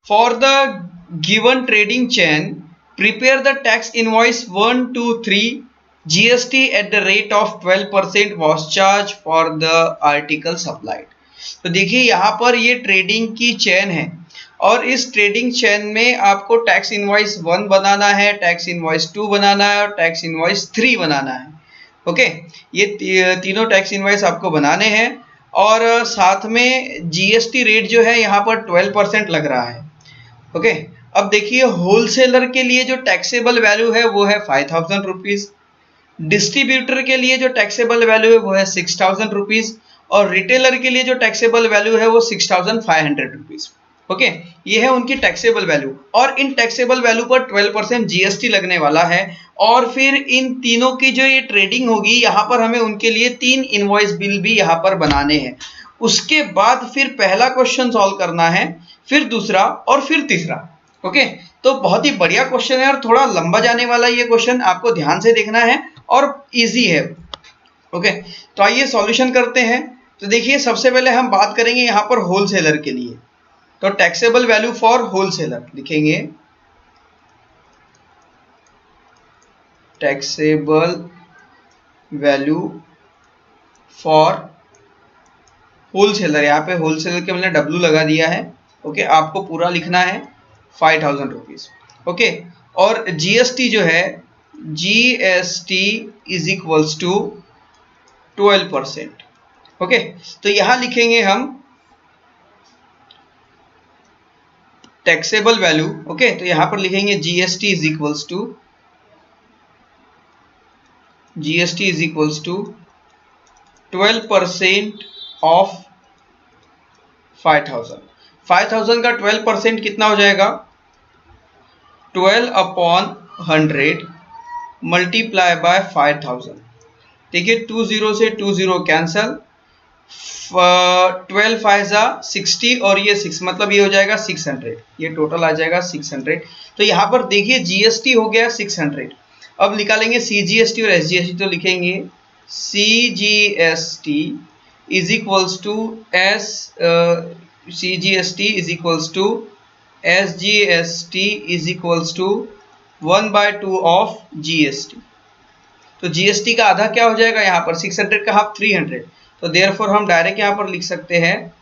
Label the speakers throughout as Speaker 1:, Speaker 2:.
Speaker 1: For the given trading chain, prepare the tax invoice 1, 2, 3. GST at the rate of 12% was charged for the article supplied. तो देखिए यहाँ पर ये trading की chain है और इस ट्रेडिंग चेन में आपको टैक्स इनवॉइस 1 बनाना है, टैक्स इनवॉइस 2 बनाना है और टैक्स इनवॉइस 3 बनाना है। ओके, ये तीनों टैक्स इनवॉइस आपको बनाने हैं और साथ में जीएसटी रेट जो है यहाँ पर 12% लग रहा है। ओके, अब देखिए होलसेलर के लिए जो टैक्सेबल वैल्यू है वो है 5000 रुपीज, डिस्ट्रीब्यूटर के लिए जो टैक्सेबल वैल्यू है वो है 6000 रुपीज और रिटेलर के लिए जो टैक्सेबल वैल्यू है वो 6500 रुपीज। ओके, ये है उनकी टैक्सेबल वैल्यू और इन टैक्सेबल वैल्यू पर 12% जीएसटी लगने वाला है। और फिर इन तीनों की जो ये ट्रेडिंग होगी यहाँ पर हमें उनके लिए 3 इनवॉइस बिल भी यहाँ पर बनाने हैं। उसके बाद फिर पहला क्वेश्चन सॉल्व करना है, फिर दूसरा और फिर तीसरा। ओके, तो बहुत ही बढ़िया क्वेश्चन है और थोड़ा लंबा जाने वाला ये क्वेश्चन, आपको ध्यान से देखना है और इजी है। ओके, तो आइए सॉल्यूशन करते हैं। तो देखिए सबसे पहले हम बात करेंगे यहाँ पर होलसेलर के लिए। तो टैक्सेबल वैल्यू फॉर होलसेलर लिखेंगे, टैक्सेबल वैल्यू फॉर होलसेलर, यहाँ पे होलसेलर के मैंने डब्ल्यू लगा दिया है। ओके, आपको पूरा लिखना है 5000 रुपीज। ओके, और जीएसटी जो है GST is equals to 12%। Okay, तो यहां लिखेंगे हम टैक्सेबल वैल्यू। ओके, तो यहां पर लिखेंगे GST is equals to 12% of 5000। 5000 का 12% कितना हो जाएगा, 12/100 मल्टीप्लाई बाय 5000। देखिए 20 से 20 कैंसल, 12 5 60 और ये 6 मतलब ये हो जाएगा 600, ये टोटल आ जाएगा 600। तो यहाँ पर देखिए जीएसटी हो गया 600। अब निकालेंगे सीजीएसटी और एसजीएसटी। तो लिखेंगे CGST is equals to CGST is equals to SGST is equals to 1/2 of GST. तो जीएसटी का आधा क्या हो जाएगा, यहाँ पर 600 का हाफ 300। तो देयरफॉर हम डायरेक्ट यहाँ पर लिख सकते हैं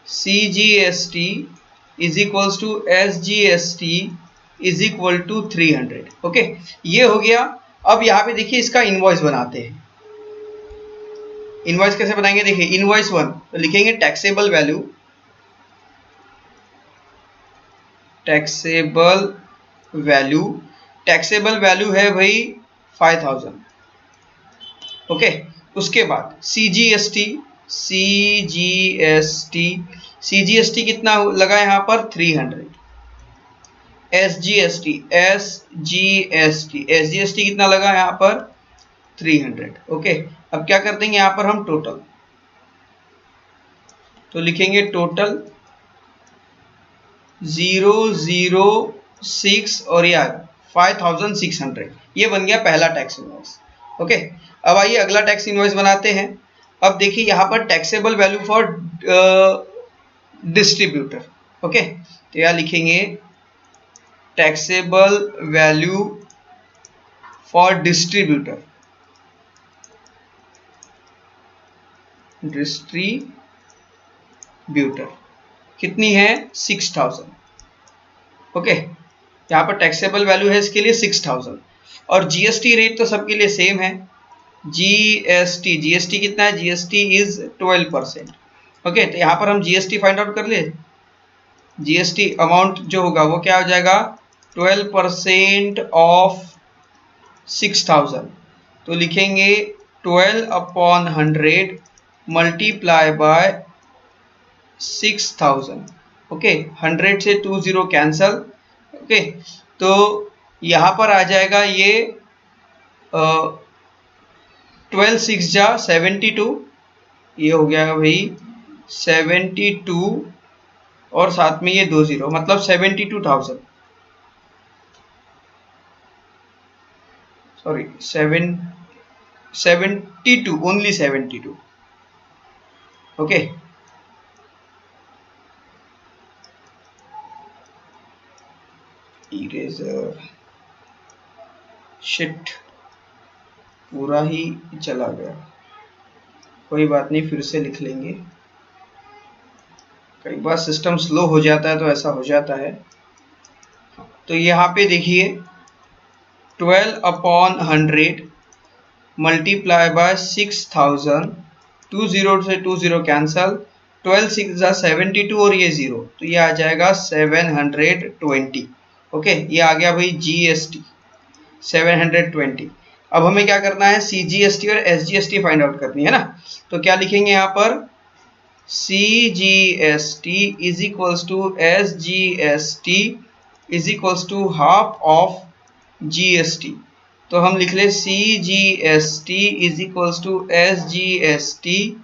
Speaker 1: CGST is equals to SGST is equal to 300। Okay, ये हो गया। अब यहाँ पे देखिए इसका इनवॉइस बनाते हैं। इनवॉइस कैसे बनाएंगे, देखिए इनवॉइस 1 तो लिखेंगे taxable value, taxable value, taxable value है भाई 5000। ओके, उसके बाद सीजीएसटी, सीजीएसटी कितना लगा यहाँ पर 300। एसजीएसटी एसजीएसटी कितना लगा यहाँ पर 300। ओके, अब क्या कर देंगे यहाँ पर हम टोटल, तो लिखेंगे टोटल 006 और यार 5600। ये बन गया पहला टैक्स इनवॉइस। ओके, अब आइए अगला टैक्स इनवॉइस बनाते हैं। अब देखिए यहाँ पर taxable value for distributor. Okay, तो यहाँ लिखेंगे टैक्सेबल वैल्यू फॉर डिस्ट्रीब्यूटर, कितनी है 6000। ओके, यहाँ पर टैक्सेबल वैल्यू है इसके लिए 6000 और जीएसटी रेट तो सबके लिए सेम है। जीएसटी कितना है, जीएसटी इज 12%। ओके, तो यहाँ पर हम जीएसटी फाइंड आउट कर ले। जीएसटी अमाउंट जो होगा वो क्या हो जाएगा 12% ऑफ 6000। तो लिखेंगे 12/100 मल्टीप्लाई बाय 6000। ओके, 100 से 20 कैंसल। ओके, तो यहाँ पर आ जाएगा ये 12 6 जा 72, ये हो गया भाई 72 और साथ में ये 20 मतलब 72,000, sorry 72 only 72। Okay, eraser, shit पूरा ही चला गया, कोई बात नहीं, फिर से लिख लेंगे। कई बार सिस्टम स्लो हो जाता है तो ऐसा हो जाता है। तो यहाँ पे देखिए 12/100 मल्टीप्लाई बाय 6000, 20 से 20 कैंसल, 12 6 72 और ये 0, तो ये आ जाएगा 720। ओके, ये आ गया भाई जीएसटी 720। अब हमें क्या करना है, सीजीएसटी और एसजीएसटी फाइंड आउट करनी है ना। तो क्या लिखेंगे यहाँ पर, CGST is equals to SGST is equals to half of GST। तो हम लिख ले CGST is equals to SGST।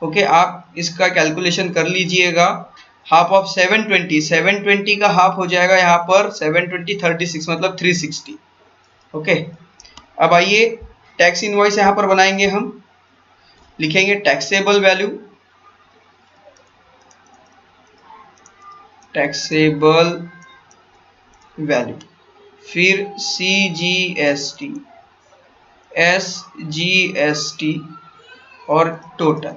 Speaker 1: Okay, आप इसका कैलकुलेशन कर लीजिएगा। हाफ ऑफ 720 का हाफ हो जाएगा यहाँ पर 720 36 मतलब 360। ओके, अब आइए टैक्स इनवॉइस यहाँ पर बनाएंगे। हम लिखेंगे टैक्सेबल वैल्यू, टैक्सेबल वैल्यू, फिर CGST, SGST और टोटल।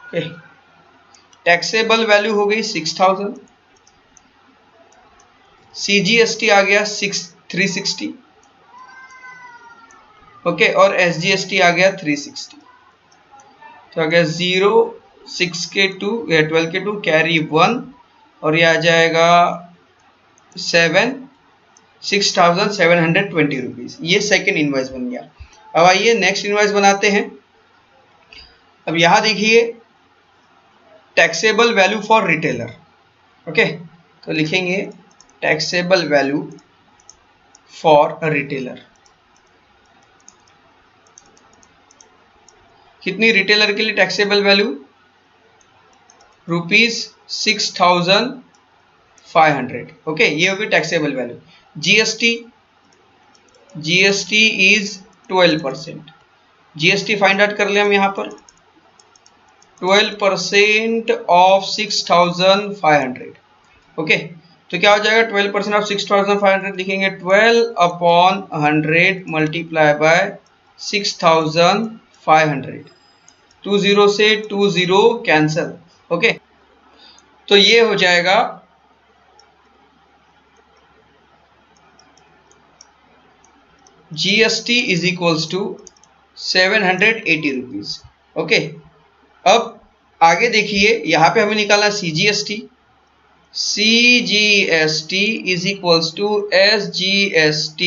Speaker 1: ओके, टैक्सेबल वैल्यू हो गई 6000, CGST आ गया 360, ओके, और SGST आ गया 360। तो आ गया 0 6 के 2 12 के 2 कैरी 1 और ये आ जाएगा 6720 रुपीज। ये सेकेंड इनवॉइस बन गया। अब आइए नेक्स्ट इनवॉइस बनाते हैं। अब यहां देखिए taxable value for retailer. Okay, तो लिखेंगे टैक्सेबल वैल्यू फॉर रिटेलर। कितनी रिटेलर के लिए टैक्सेबल वैल्यू, ₹6500। ओके, ये होगी taxable value. GST is 12%। GST find out कर ले हम यहाँ पर, 12% ऑफ 6500। ओके, तो क्या हो जाएगा 12% ऑफ 6500, लिखेंगे 12/100 मल्टीप्लाई बाय 6500, 20 से 20 कैंसल। ओके, तो ये हो जाएगा GST is equals to 780 rupees. Okay, अब आगे देखिए यहां पे हमें निकालना CGST। CGST is equals to SGST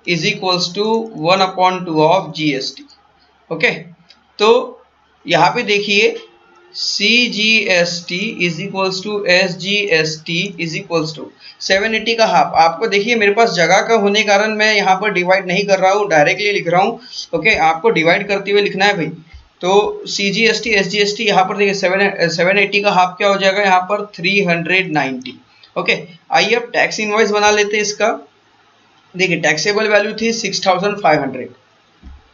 Speaker 1: is equals to 1/2 of GST। Okay, तो यहां पे देखिए CGST is equals to SGST is equals to 780 का हाफ। आपको देखिए मेरे पास जगह का होने के कारण मैं यहाँ पर डिवाइड नहीं कर रहा हूँ, डायरेक्टली लिख रहा हूँ। ओके, आपको डिवाइड करते हुए लिखना है भाई। तो CGST SGST यहाँ पर देखिए 780 का हाफ क्या हो जाएगा यहाँ पर 390। ओके, आइए अब टैक्स इनवॉइस बना लेते हैं इसका। देखिए टैक्सेबल वैल्यू थी 6500,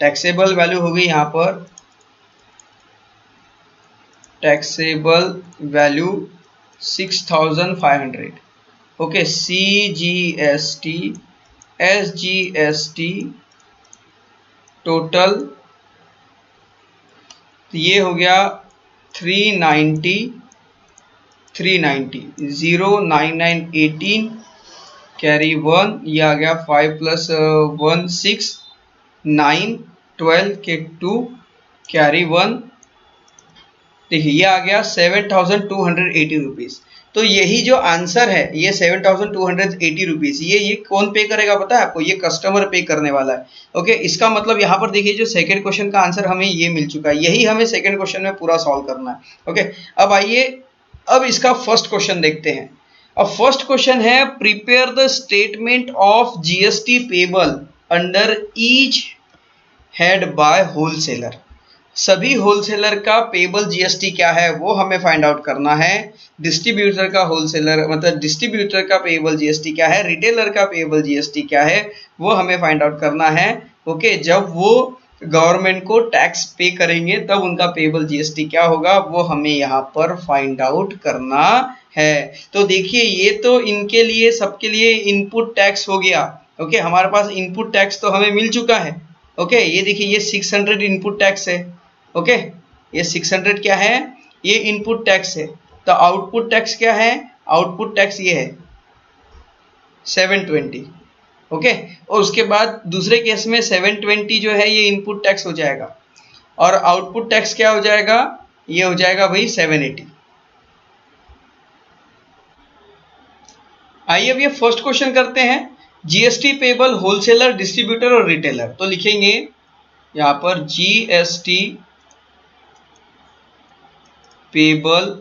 Speaker 1: टैक्सेबल वैल्यू हो गई यहाँ पर taxable value 6500। Okay, CGST SGST total, तो ये हो गया 390 09918 कैरी 1, ये आ गया 5 + 1 6 9 12 के 2 कैरी 1। देखिए ये आ गया 7280 रुपीज। तो यही जो आंसर है ये 7280 रुपीज, ये कौन पे करेगा पता है आपको, ये कस्टमर पे करने वाला है। ओके, इसका मतलब यहाँ पर देखिए जो सेकंड क्वेश्चन का आंसर हमें ये मिल चुका है, यही हमें सेकंड क्वेश्चन में पूरा सॉल्व करना है। ओके, अब आइए अब इसका फर्स्ट क्वेश्चन देखते हैं। अब फर्स्ट क्वेश्चन है prepare the statement of GST payable under each head by wholesaler. सभी होलसेलर का पेबल जीएसटी क्या है वो हमें फाइंड आउट करना है। डिस्ट्रीब्यूटर का होलसेलर मतलब डिस्ट्रीब्यूटर का पेबल जीएसटी क्या है, रिटेलर का पेबल जीएसटी क्या है वो हमें फाइंड आउट करना है। ओके, जब वो गवर्नमेंट को टैक्स पे करेंगे तब उनका पेबल जीएसटी क्या होगा वो हमें यहाँ पर फाइंड आउट करना है। तो देखिए ये तो इनके लिए सबके लिए इनपुट टैक्स हो गया। ओके, हमारे पास इनपुट टैक्स तो हमें मिल चुका है। ओके, ये देखिए ये 600 इनपुट टैक्स है। ओके, ये 600 क्या है, ये इनपुट टैक्स है। तो आउटपुट टैक्स क्या है, आउटपुट टैक्स ये है 720। ओके, और उसके बाद दूसरे केस में 720 जो है ये इनपुट टैक्स हो जाएगा और आउटपुट टैक्स क्या हो जाएगा, ये हो जाएगा भाई 780। आइए अब ये फर्स्ट क्वेश्चन करते हैं, जीएसटी पेबल होलसेलर, डिस्ट्रीब्यूटर और रिटेलर। तो लिखेंगे यहां पर GST payable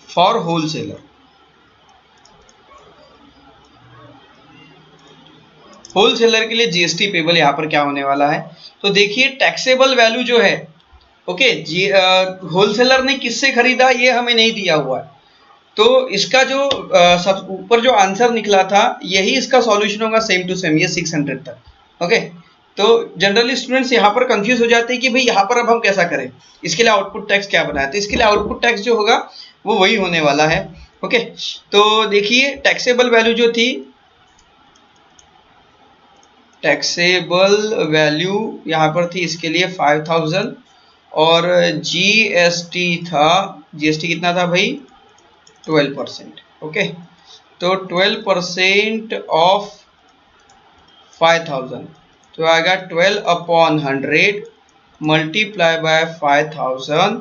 Speaker 1: for wholesaler. Wholesaler के लिए जीएसटी पेबल यहां पर क्या होने वाला है, तो देखिए टैक्सेबल वैल्यू जो है, ओके, होलसेलर ने किससे खरीदा ये हमें नहीं दिया हुआ है। तो इसका जो सब ऊपर जो आंसर निकला था यही इसका सॉल्यूशन होगा, सेम टू सेम, ये 600 तक। ओके, तो जनरली स्टूडेंट्स यहाँ पर कंफ्यूज हो जाते हैं कि भाई यहाँ पर अब हम कैसा करें, इसके लिए आउटपुट टैक्स क्या बनाए। तो इसके लिए आउटपुट टैक्स जो होगा वो वही होने वाला है। ओके, तो देखिए टैक्सेबल वैल्यू जो थी, टैक्सेबल वैल्यू यहाँ पर थी इसके लिए 5000 और जीएसटी था, जीएसटी कितना था भाई 12%। ओके, तो 12% ऑफ 5000 तो आएगा 12/100 मल्टीप्लाई बाय 5000,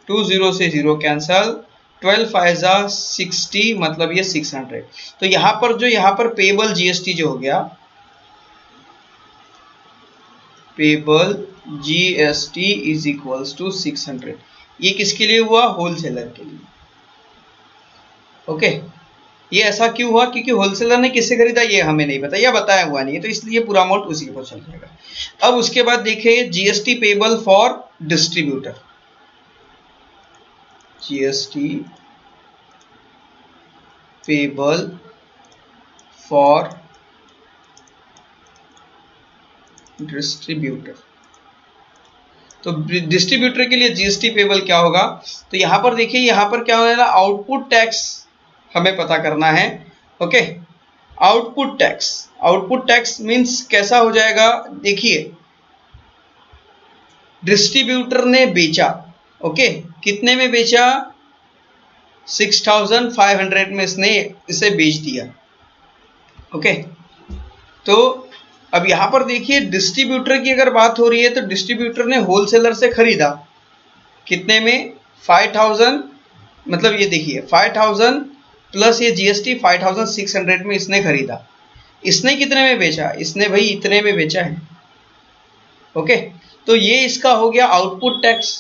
Speaker 1: 2 0 से 0 कैंसल, 12 5 60 मतलब ये 600। तो यहाँ पर पेबल जीएसटी जो हो गया, payable GST is equals to 600। ये किसके लिए हुआ, होलसेलर के लिए। ओके, ये ऐसा क्यों हुआ, क्योंकि होलसेलर ने किससे खरीदा ये हमें नहीं पता, या बताया हुआ नहीं है, तो इसलिए पूरा अमाउंट उसी के ऊपर चल जाएगा। अब उसके बाद देखिए GST payable for distributor, GST payable for distributor. तो डिस्ट्रीब्यूटर के लिए जीएसटी पेबल क्या होगा, तो यहां पर देखिए यहां पर क्या होगा, आउटपुट टैक्स हमें पता करना है। ओके, आउटपुट टैक्स मींस कैसा हो जाएगा, देखिए डिस्ट्रीब्यूटर ने बेचा, ओके, कितने में बेचा, 6500 में इसने इसे बेच दिया। ओके, तो अब यहां पर देखिए डिस्ट्रीब्यूटर की अगर बात हो रही है तो डिस्ट्रीब्यूटर ने होलसेलर से खरीदा कितने में, 5000, मतलब ये देखिए 5000 प्लस ये जीएसटी 5600 में इसने खरीदा। इसने कितने में बेचा, इसने भाई इतने में बेचा है। ओके, तो ये इसका हो गया आउटपुट टैक्स।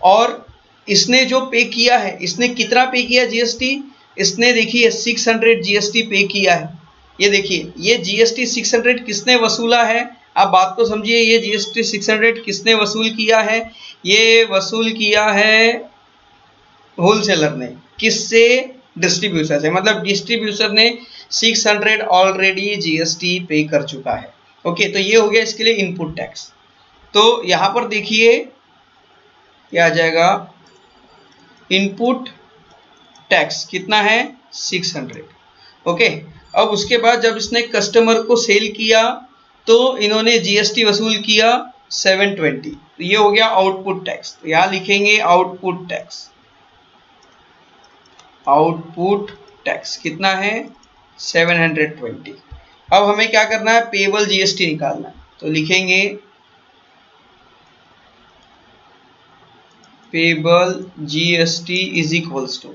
Speaker 1: और इसने जो पे किया है, इसने कितना पे किया जीएसटी, इसने देखिए 600 जीएसटी पे किया है। ये देखिए ये जीएसटी 600 किसने वसूला है, आप बात को समझिए, ये जीएसटी 600 किसने वसूल किया है, ये वसूल किया है होलसेलर ने, किससे, डिस्ट्रीब्यूटर से, मतलब डिस्ट्रीब्यूटर ने 600 ऑलरेडी जीएसटी पे कर चुका है। ओके, तो ये हो गया इसके लिए इनपुट टैक्स। तो यहां पर देखिए क्या आ जाएगा, इनपुट टैक्स कितना है 600। ओके, अब उसके बाद जब इसने कस्टमर को सेल किया तो इन्होंने जीएसटी वसूल किया 720, तो ये हो गया आउटपुट टैक्स। तो यहां लिखेंगे आउटपुट टैक्स, आउटपुट टैक्स कितना है 720। अब हमें क्या करना है, पेबल जीएसटी निकालना है। तो लिखेंगे payable GST is equals to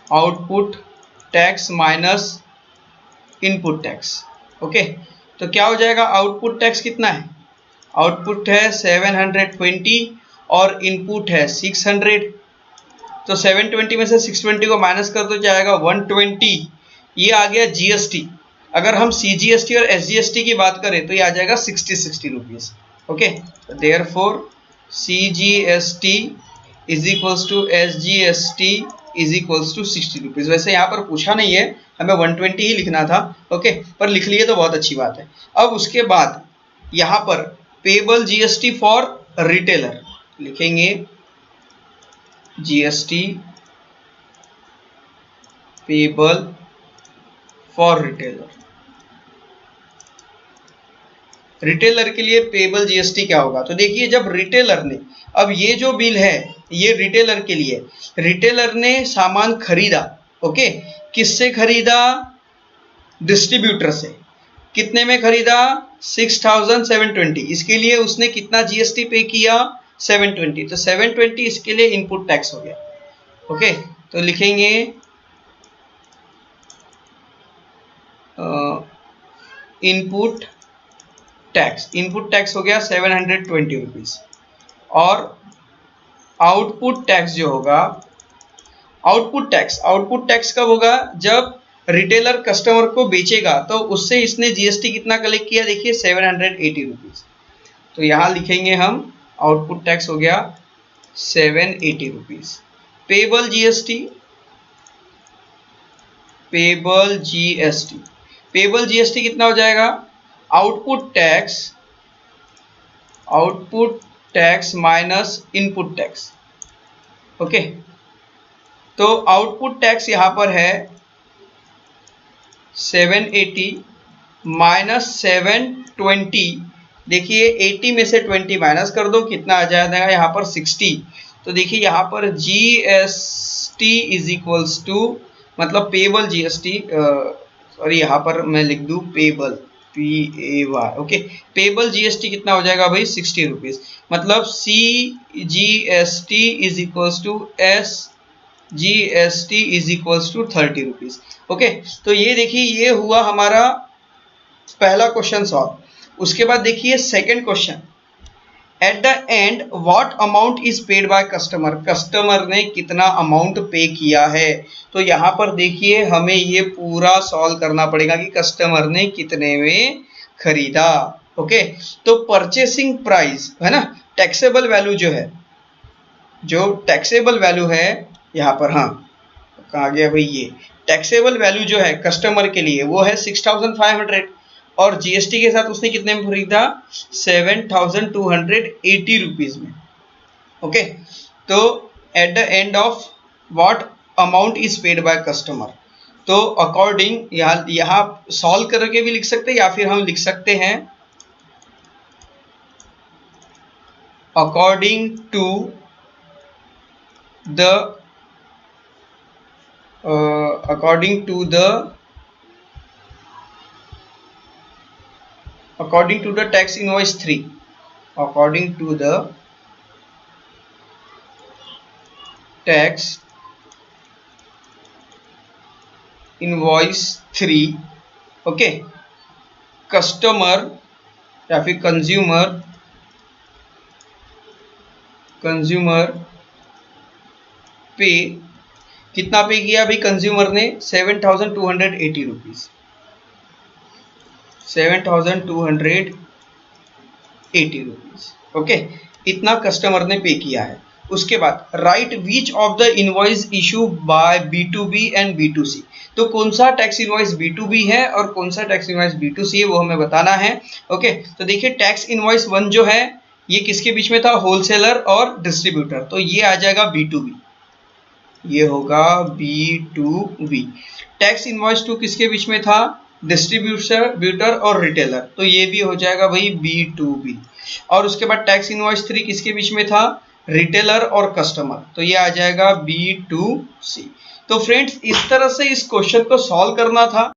Speaker 1: output tax minus input tax. Okay, तो क्या हो जाएगा, आउटपुट टैक्स कितना है, आउटपुट है 720 और इनपुट है 600। तो 720 में से 620 को माइनस कर दो, जाएगा 120। ये आ गया जीएसटी। अगर हम सीजीएसटी और एसजीएसटी की बात करें तो ये आ जाएगा 60 rupees. Okay, therefore CGST is equals to SGST is equals to 60 rupees. वैसे यहाँ पर पूछा नहीं है, हमें 120 ही लिखना था, ओके, पर लिख लिए तो बहुत अच्छी बात है। अब उसके बाद यहाँ पर पेबल जीएसटी फॉर रिटेलर लिखेंगे, GST payable for retailer. Retailer के लिए पेबल जीएसटी क्या होगा, तो देखिए जब रिटेलर ने, अब ये जो बिल है ये रिटेलर के लिए, रिटेलर ने सामान खरीदा, ओके, किससे खरीदा, डिस्ट्रीब्यूटर से। कितने में खरीदा, 6720। इसके लिए उसने कितना जीएसटी पे किया, 720। तो 720 इसके लिए इनपुट टैक्स हो गया, ओके। तो लिखेंगे इनपुट टैक्स हो गया 720 रुपीज। और आउटपुट टैक्स जो होगा, आउटपुट टैक्स कब होगा, जब रिटेलर कस्टमर को बेचेगा तो उससे इसने जीएसटी कितना कलेक्ट किया, देखिए 780 रुपीज। तो यहां लिखेंगे हम आउटपुट टैक्स हो गया 780 रुपीज। पेबल जीएसटी कितना हो जाएगा, output tax minus input tax, okay. तो आउटपुट टैक्स यहां पर है 780 माइनस 720। देखिए 80 में से 20 माइनस कर दो, कितना आ जाएगा यहाँ पर 60। तो देखिए यहाँ पर जीएसटी इज इक्वल्स टू, मतलब पेबल जीएसटी, सॉरी यहाँ पर मैं लिख दूं payable, PAY, okay. Payable GST कितना हो जाएगा भाई, 60 रुपीज। मतलब CGST is equals to SGST is equals to 30 rupees, okay. तो ये देखिए ये हुआ हमारा पहला क्वेश्चन सॉल्व। उसके बाद देखिए second question, at the end what amount is paid by customer, customer ने कितना अमाउंट पे किया है। तो यहाँ पर देखिए हमें ये पूरा सॉल्व करना पड़ेगा कि कस्टमर ने कितने में खरीदा, ओके। तो परचेसिंग प्राइस है ना, टैक्सेबल वैल्यू जो है, जो टैक्सेबल वैल्यू है यहाँ पर, हाँ कहाँ गया भाई, ये टैक्सेबल वैल्यू जो है कस्टमर के लिए वो है 6500, और जीएसटी के साथ उसने कितने में खरीदा, 7280 रुपीज में, ओके। तो at the end of what amount is paid by customer, तो अकॉर्डिंग यहाँ सॉल्व करके भी लिख सकते हैं, या फिर हम लिख सकते हैं according to the tax invoice 3, according to the tax invoice 3, okay, customer या फिर कंज्यूमर पे, कितना पे किया भाई कंज्यूमर ने, 7280 रुपीज, 7280 रुपीज, ओके, इतना कस्टमर ने पे किया है। उसके बाद right which of the invoice issue bye B2B and B2C, तो कौन सा टैक्स इनवॉइस B2B है और कौन सा टैक्स इनवॉइस B2C है वो हमें बताना है, ओके। तो देखिए टैक्स इनवॉइस 1 जो है ये किसके बीच में था, होलसेलर और डिस्ट्रीब्यूटर, तो ये आ जाएगा B2B, ये होगा B2B। टैक्स इनवॉइस 2 किसके बीच में था, डिस्ट्रीब्यूटर और रिटेलर, तो ये भी हो जाएगा भाई B2B। और उसके बाद टैक्स इनवॉइस 3 किसके बीच में था, रिटेलर और कस्टमर, तो ये आ जाएगा B2C। तो फ्रेंड्स इस तरह से इस क्वेश्चन को सॉल्व करना था।